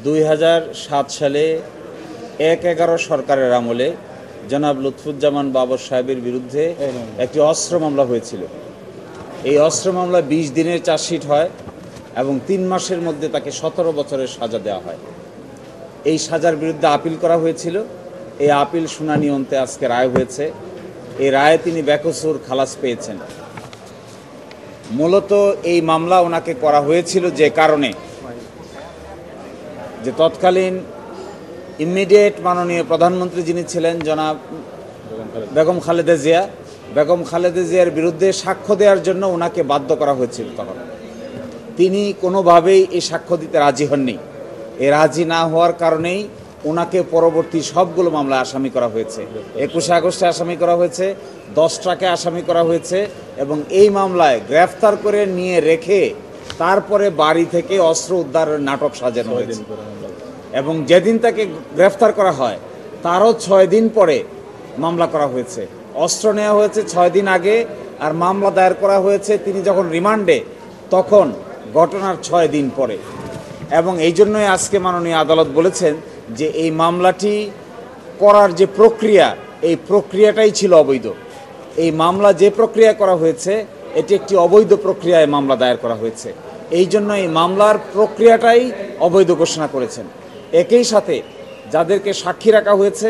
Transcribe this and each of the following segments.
2007 সালে 1/11 সরকারের আমলে জনাব লুৎফুজ্জামান বাবর সাহেবের বিরুদ্ধে একটি অস্ত্র মামলা হয়েছিল। এই অস্ত্র মামলা 20 দিনের চার্জশিট হয় এবং 3 মাসের মধ্যে তাকে 17 বছরের সাজা দেওয়া হয়। এই সাজার বিরুদ্ধে আপিল করা হয়েছিল। এই আপিল শুনানি অন্তে আজকে রায় হয়েছে। এই রায়ে তিনি বেকসুর খালাস পেয়েছেন। মূলত এই মামলা ওনাকে করা হয়েছিল যে কারণে, যে তৎকালীন ইমিডিয়েট মাননীয় প্রধানমন্ত্রী যিনি ছিলেন জনাব বেগম খালেদা জিয়ার বিরুদ্ধে সাক্ষ্য দেওয়ার জন্য ওনাকে বাধ্য করা হয়েছিল। তখন তিনি কোনোভাবেই এই সাক্ষ্য দিতে রাজি হননি। এই রাজি না হওয়ার কারণেই ওনাকে পরবর্তী সবগুলো মামলায় আসামি করা হয়েছে। 21 আগস্টে আসামি করা হয়েছে, 10টাকে আসামি করা হয়েছে এবং এই মামলায় গ্রেফতার করে নিয়ে রেখে তারপরে বাড়ি থেকে অস্ত্র উদ্ধারের নাটক সাজানো হয়েছে। এবং যেদিন তাকে গ্রেফতার করা হয় তারও 6 দিন পরে মামলা করা হয়েছে। অস্ত্র নেওয়া হয়েছে 6 দিন আগে, আর মামলা দায়ের করা হয়েছে তিনি যখন রিমান্ডে তখন ঘটনার 6 দিন পরে। এবং এই জন্যই আজকে মাননীয় আদালত বলেছেন যে এই মামলাটি করার যে প্রক্রিয়া, এই প্রক্রিয়াটাই ছিল অবৈধ। এই মামলা যে প্রক্রিয়া করা হয়েছে এটি একটি অবৈধ প্রক্রিয়ায় মামলা দায়ের করা হয়েছে। এই জন্য এই মামলার প্রক্রিয়াটাই অবৈধ ঘোষণা করেছেন। একই সাথে যাদেরকে সাক্ষী রাখা হয়েছে,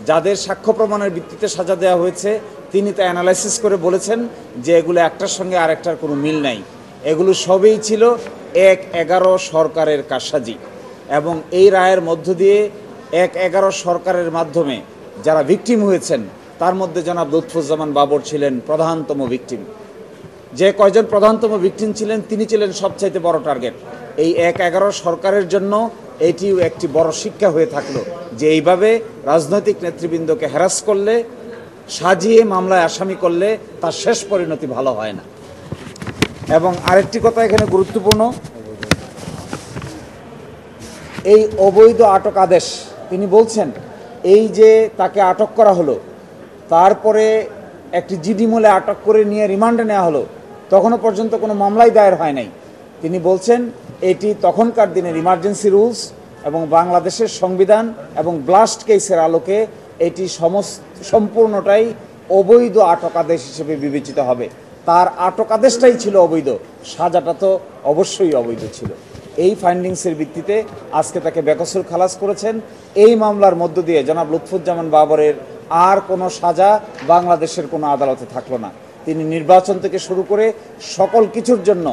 যাদের সাক্ষ্য প্রমাণের ভিত্তিতে সাজা দেওয়া হয়েছে, তিনি তা অ্যানালাইসিস করে বলেছেন যে এগুলো একটার সঙ্গে আরেকটার কোনো মিল নাই। এগুলো সবই ছিল 1/11 সরকারের কারসাজি। এবং এই রায়ের মধ্য দিয়ে 1/11 সরকারের মাধ্যমে যারা ভিকটিম হয়েছেন তার মধ্যে জনাব লুৎফুজ্জামান বাবর ছিলেন প্রধানতম ভিকটিম। যে কয়জন প্রধানতম ভিকটিম ছিলেন তিনি ছিলেন সবচাইতে বড় টার্গেট। এই 1/11 সরকারের জন্য এটিও একটি বড় শিক্ষা হয়ে থাকলো যে এইভাবে রাজনৈতিক নেতৃবৃন্দকে হ্যারাস করলে, সাজিয়ে মামলায় আসামি করলে তার শেষ পরিণতি ভালো হয় না। এবং আরেকটি কথা এখানে গুরুত্বপূর্ণ, এই অবৈধ আটক আদেশ তিনি বলছেন এই যে তাকে আটক করা হলো, তারপরে একটি জিডি মোলে আটক করে নিয়ে রিমান্ডে নেওয়া হলো, তখনও পর্যন্ত কোনো মামলাই দায়ের হয় নাই। তিনি বলছেন এটি তখনকার দিনের ইমার্জেন্সি রুলস এবং বাংলাদেশের সংবিধান এবং ব্লাস্ট কেসের আলোকে এটি সম্পূর্ণটাই অবৈধ আটক আদেশ হিসেবে বিবেচিত হবে। তার আটক আদেশটাই ছিল অবৈধ, সাজাটা তো অবশ্যই অবৈধ ছিল। এই ফাইন্ডিংসের ভিত্তিতে আজকে তাকে বেকসুর খালাস করেছেন। এই মামলার মধ্য দিয়ে জনাব লুৎফুজ্জামান বাবরের আর কোনো সাজা বাংলাদেশের কোনো আদালতে থাকলো না। তিনি নির্বাচন থেকে শুরু করে সকল কিছুর জন্য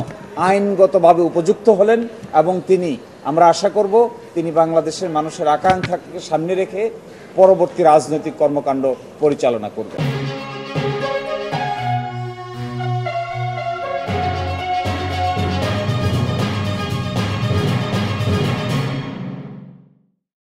আইনগতভাবে উপযুক্ত হলেন এবং তিনি, আমরা আশা করব তিনি বাংলাদেশের মানুষের আকাঙ্ক্ষাকে সামনে রেখে পরবর্তী রাজনৈতিক কর্মকাণ্ড পরিচালনা করবেন।